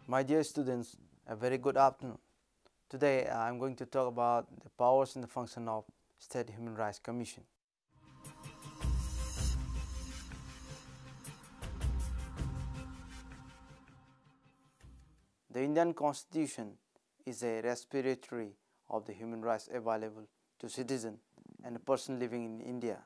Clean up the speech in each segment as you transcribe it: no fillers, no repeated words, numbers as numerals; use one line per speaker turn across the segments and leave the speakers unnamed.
My dear students, a very good afternoon. Today I am going to talk about the powers and the function of State Human Rights Commission. The Indian Constitution is a respiratory of the human rights available to citizens and a person living in India.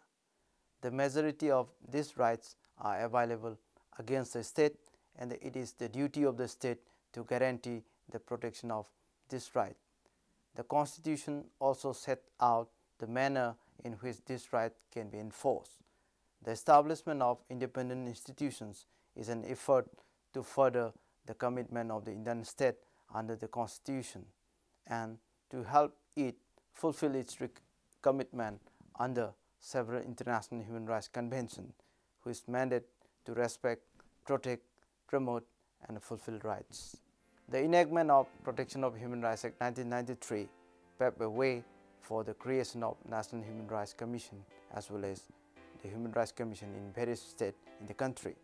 The majority of these rights are available against the state, and it is the duty of the state to guarantee the protection of this right. The Constitution also set out the manner in which this right can be enforced. The establishment of independent institutions is an effort to further the commitment of the Indian state under the Constitution and to help it fulfill its commitment under several international human rights conventions, which mandate to respect, protect, promote and fulfill rights. The enactment of Protection of Human Rights Act 1993 paved the way for the creation of National Human Rights Commission as well as the Human Rights Commission in various states in the country.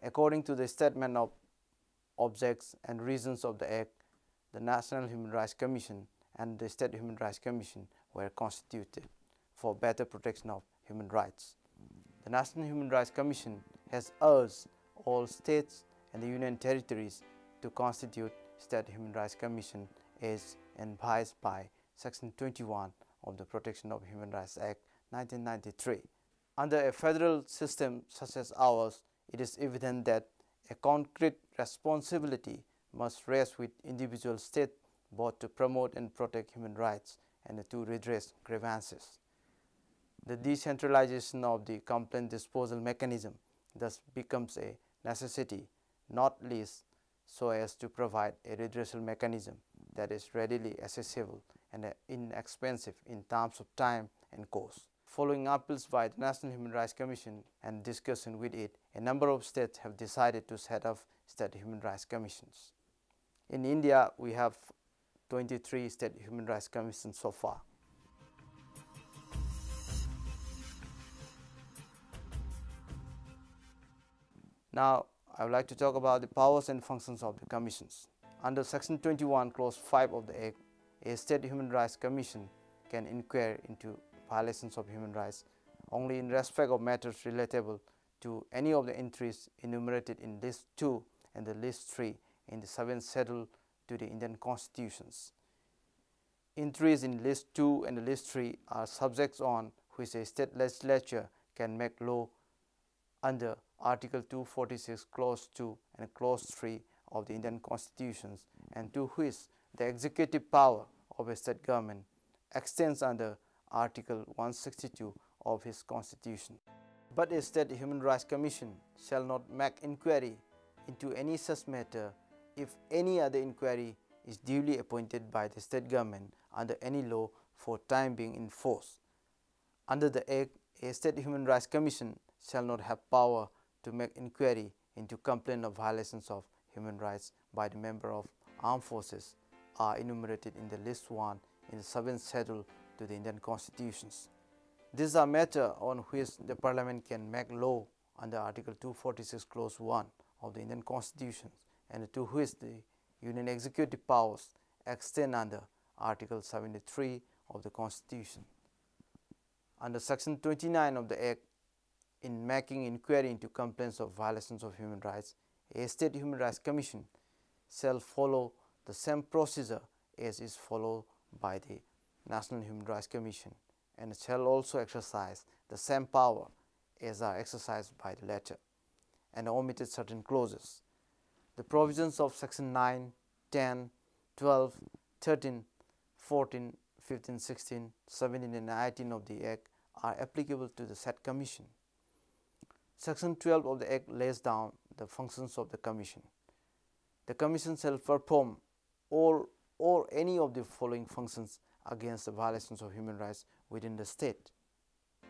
According to the statement of objects and reasons of the Act, the National Human Rights Commission and the State Human Rights Commission were constituted for better protection of human rights. The National Human Rights Commission has urged all states and the Union Territories to constitute State Human Rights Commission as advised by Section 21 of the Protection of Human Rights Act 1993. Under a federal system such as ours, it is evident that a concrete responsibility must rest with individual states both to promote and protect human rights and to redress grievances. The decentralization of the complaint disposal mechanism thus becomes a necessity, not least so as to provide a redressal mechanism that is readily accessible and inexpensive in terms of time and cost. Following appeals by the National Human Rights Commission and discussion with it, a number of states have decided to set up state human rights commissions. In India, we have 23 state human rights commissions so far. Now, I would like to talk about the powers and functions of the commissions. Under Section 21, Clause 5 of the Act, a State Human Rights Commission can inquire into violations of human rights only in respect of matters relatable to any of the entries enumerated in List 2 and the List 3 in the 7th Schedule to the Indian Constitutions. Entries in List 2 and the List 3 are subjects on which a state legislature can make law under Article 246, Clause 2 and Clause 3 of the Indian Constitutions, and to which the executive power of a state government extends under Article 162 of his Constitution. But a State Human Rights Commission shall not make inquiry into any such matter if any other inquiry is duly appointed by the state government under any law for time being in force. Under the Act, a State Human Rights Commission shall not have power to make inquiry into complaint of violations of human rights by the member of armed forces are enumerated in the List 1 in the 7th Schedule to the Indian Constitutions. These are matters on which the Parliament can make law under Article 246, Clause 1 of the Indian Constitution, and to which the Union executive powers extend under Article 73 of the Constitution. Under Section 29 of the Act, in making inquiry into complaints of violations of human rights, a State Human Rights Commission shall follow the same procedure as is followed by the National Human Rights Commission and shall also exercise the same power as are exercised by the latter, and omitted certain clauses. The provisions of Section 9, 10, 12, 13, 14, 15, 16, 17 and 18 of the Act are applicable to the said Commission. Section 12 of the Act lays down the functions of the Commission. The Commission shall perform all or any of the following functions against the violations of human rights within the state,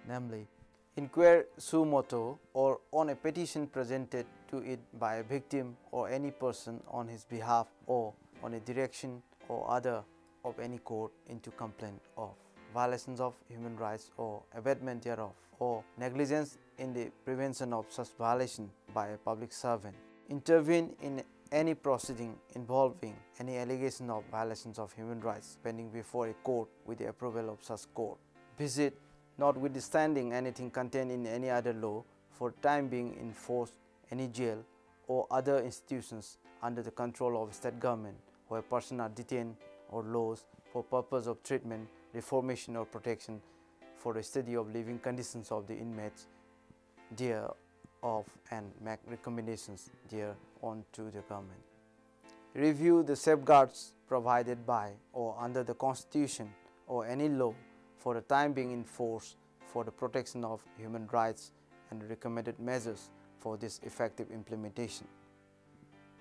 namely, inquire suo motu or on a petition presented to it by a victim or any person on his behalf or on a direction or other of any court into complaint of violations of human rights or abatement thereof or negligence in the prevention of such violation by a public servant, intervene in any proceeding involving any allegation of violations of human rights pending before a court with the approval of such court. Visit, notwithstanding anything contained in any other law, for time being enforced any jail or other institutions under the control of state government where persons are detained, or laws for purpose of treatment, reformation or protection, for the study of living conditions of the inmates thereof, and make recommendations thereon to the government. Review the safeguards provided by or under the Constitution or any law for the time being in force for the protection of human rights and recommended measures for this effective implementation.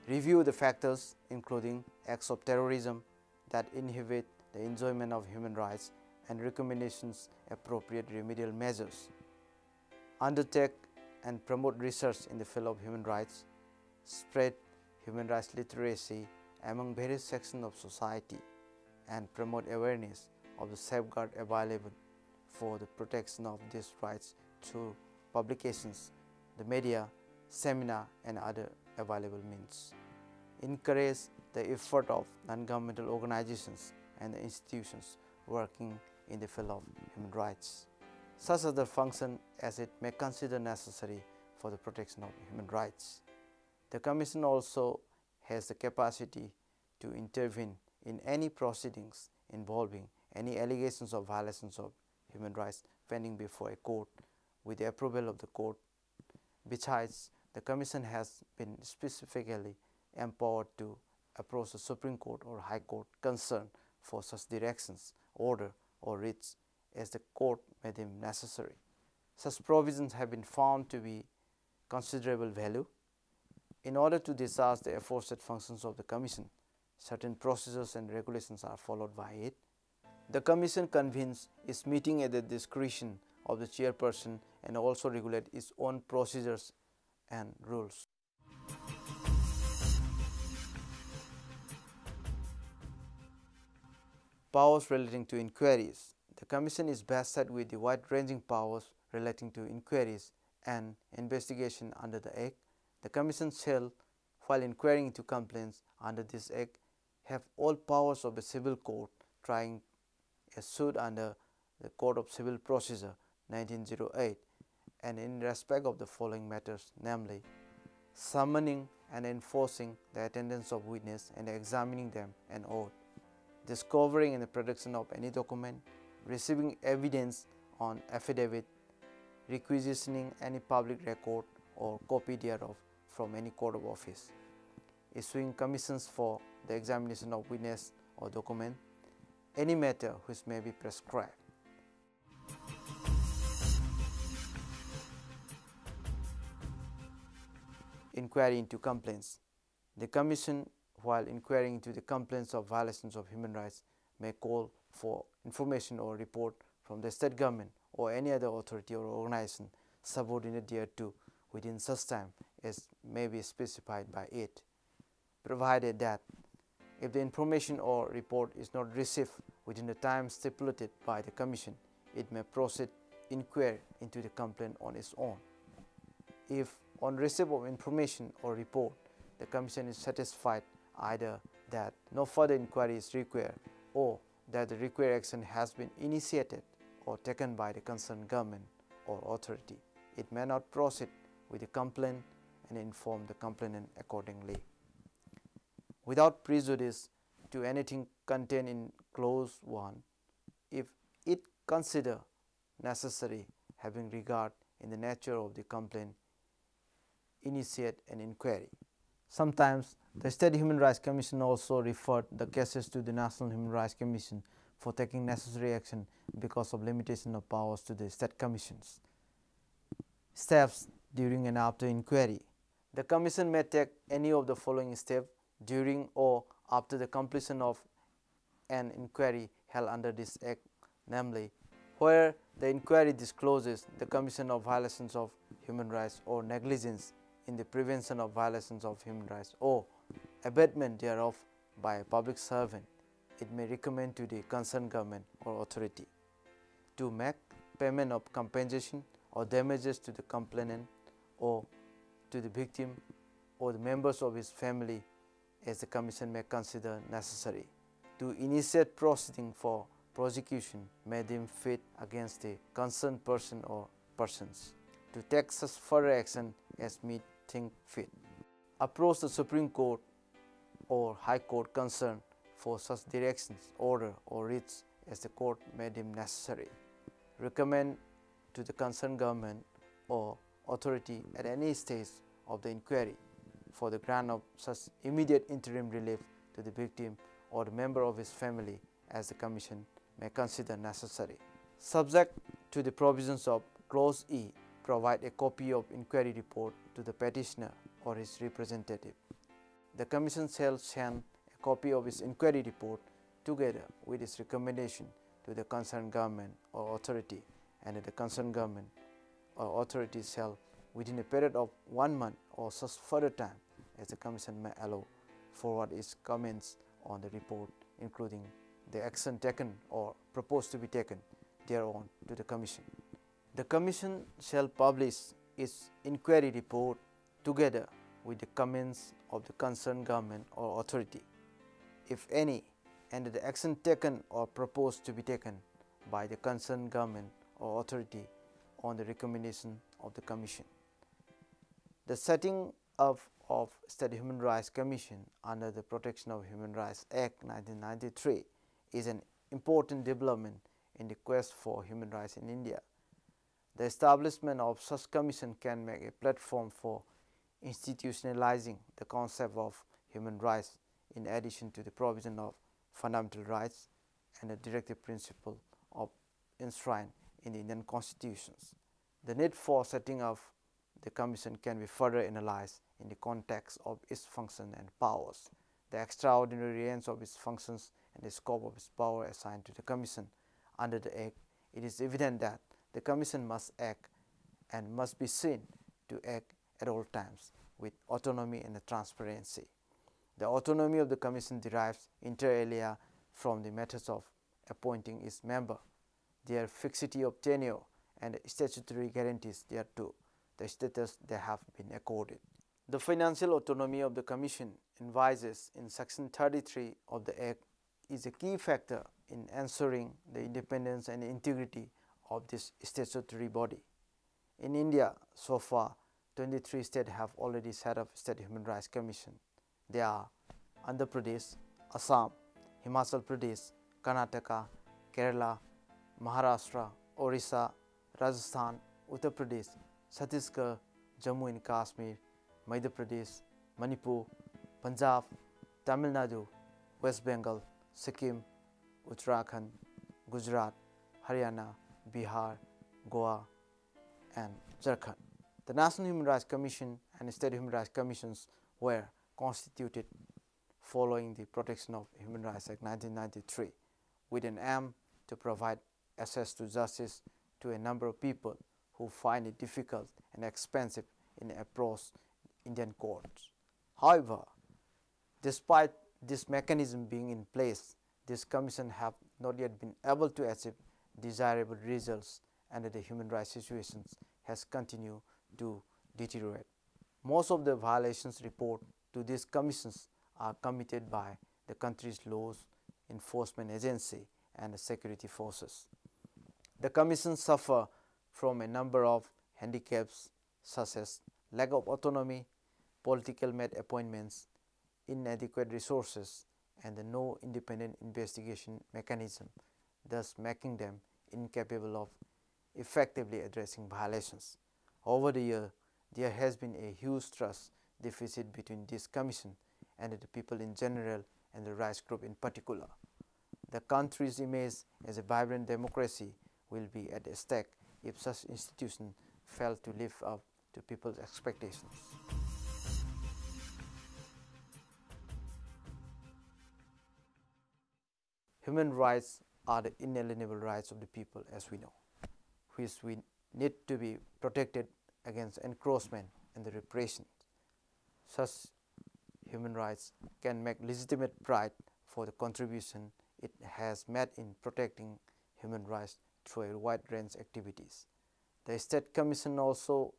Review the factors including acts of terrorism that inhibit the enjoyment of human rights and recommendations appropriate remedial measures. Undertake and promote research in the field of human rights. Spread human rights literacy among various sections of society and promote awareness of the safeguard available for the protection of these rights through publications, the media, seminar and other available means. Encourage the effort of non-governmental organizations and the institutions working in the field of human rights, such other function as it may consider necessary for the protection of human rights. The Commission also has the capacity to intervene in any proceedings involving any allegations of violations of human rights pending before a court with the approval of the court. Besides, the Commission has been specifically empowered to approach the Supreme Court or High Court concerned for such directions, order or writs as the court may deem necessary. Such provisions have been found to be considerable value. In order to discharge the aforesaid functions of the Commission, certain procedures and regulations are followed by it. The Commission convenes its meeting at the discretion of the chairperson and also regulate its own procedures and rules. Powers relating to inquiries. The Commission is vested with the wide-ranging powers relating to inquiries and investigation under the Act. The Commission shall, while inquiring into complaints under this Act, have all powers of a civil court trying a suit under the Code of Civil Procedure 1908, and in respect of the following matters, namely, summoning and enforcing the attendance of witness and examining them an oath, discovering and the production of any document, receiving evidence on affidavit, requisitioning any public record or copy thereof from any court of office, issuing commissions for the examination of witness or document, any matter which may be prescribed. Inquiry into complaints. The Commission, while inquiring into the complaints of violations of human rights, may call for information or report from the state government or any other authority or organization subordinate thereto within such time as may be specified by it, provided that if the information or report is not received within the time stipulated by the Commission, it may proceed inquiry into the complaint on its own. If on receipt of information or report, the Commission is satisfied either that no further inquiry is required or that the required action has been initiated or taken by the concerned government or authority, it may not proceed with the complaint and inform the complainant accordingly. Without prejudice to anything contained in Clause 1, if it consider necessary, having regard in the nature of the complaint, initiate an inquiry. Sometimes the State Human Rights Commission also referred the cases to the National Human Rights Commission for taking necessary action because of limitation of powers to the State Commissions. Steps during and after inquiry. The Commission may take any of the following steps during or after the completion of an inquiry held under this Act, namely, where the inquiry discloses the commission of violations of human rights or negligence in the prevention of violations of human rights or abatement thereof by a public servant, it may recommend to the concerned government or authority to make payment of compensation or damages to the complainant or to the victim or the members of his family as the Commission may consider necessary. To initiate proceeding for prosecution may deem fit against the concerned person or persons. To take such further action as may think fit. Approach the Supreme Court or High Court concerned for such directions, order or writs as the court may deem necessary. Recommend to the concerned government or authority at any stage of the inquiry for the grant of such immediate interim relief to the victim or the member of his family as the Commission may consider necessary. Subject to the provisions of Clause E, provide a copy of inquiry report to the petitioner or his representative. The Commission shall send a copy of its inquiry report together with its recommendation to the concerned government or authority, and the concerned government or authority shall, within a period of 1 month or such further time as the Commission may allow, forward its comments on the report, including the action taken or proposed to be taken thereon to the Commission. The Commission shall publish its inquiry report together with the comments of the concerned government or authority, if any, and the action taken or proposed to be taken by the concerned government or authority on the recommendation of the Commission. The setting up of State Human Rights Commission under the Protection of Human Rights Act 1993 is an important development in the quest for human rights in India. The establishment of such commission can make a platform for institutionalizing the concept of human rights in addition to the provision of fundamental rights and the directive principle of enshrined in the Indian constitutions. The need for setting up the Commission can be further analyzed in the context of its function and powers, the extraordinary range of its functions and the scope of its power assigned to the Commission under the Act. It is evident that the Commission must act and must be seen to act at all times with autonomy and transparency. The autonomy of the Commission derives inter alia from the methods of appointing its member, their fixity of tenure, and the statutory guarantees thereto, the status they have been accorded. The financial autonomy of the Commission envisages in Section 33 of the Act is a key factor in ensuring the independence and integrity of this statutory body. In India, so far, 23 states have already set up State Human Rights Commission. They are Andhra Pradesh, Assam, Himachal Pradesh, Karnataka, Kerala, Maharashtra, Orissa, Rajasthan, Uttar Pradesh, Chhattisgarh, Jammu and Kashmir, Madhya Pradesh, Manipur, Punjab, Tamil Nadu, West Bengal, Sikkim, Uttarakhand, Gujarat, Haryana, Bihar, Goa, and Jharkhand. The National Human Rights Commission and State Human Rights Commissions were constituted following the Protection of Human Rights Act 1993 with an aim to provide access to justice to a number of people who find it difficult and expensive in approach Indian courts. However, despite this mechanism being in place, this commission have not yet been able to achieve desirable results, and the human rights situations has continued to deteriorate. Most of the violations reported to these commissions are committed by the country's laws enforcement agency and the security forces. The commissions suffer from a number of handicaps such as lack of autonomy, political made appointments, inadequate resources, and no independent investigation mechanism, thus making them incapable of effectively addressing violations. Over the year, there has been a huge trust deficit between this commission and the people in general and the rights group in particular. The country's image as a vibrant democracy will be at stake if such institutions fail to live up to people's expectations. Human rights are the inalienable rights of the people, as we know, which we need to be protected against encroachment and the repression. Such human rights can make legitimate pride for the contribution it has made in protecting human rights through a wide range of activities. The State Commission also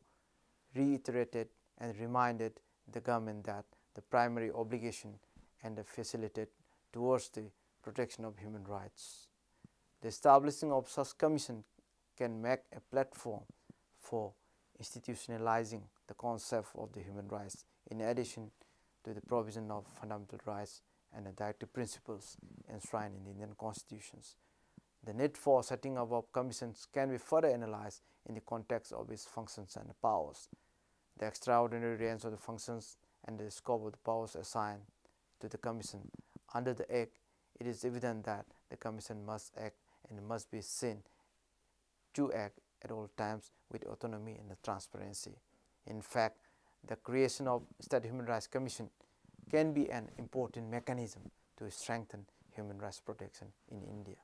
reiterated and reminded the government that the primary obligation and facilitate towards the protection of human rights. The establishing of such commission can make a platform for institutionalizing the concept of the human rights in addition to the provision of fundamental rights and the directive principles enshrined in the Indian constitutions. The need for setting up of commissions can be further analyzed in the context of its functions and powers. The extraordinary range of the functions and the scope of the powers assigned to the Commission under the Act, it is evident that the Commission must act and must be seen to act at all times with autonomy and transparency. In fact, the creation of State Human Rights Commission can be an important mechanism to strengthen human rights protection in India.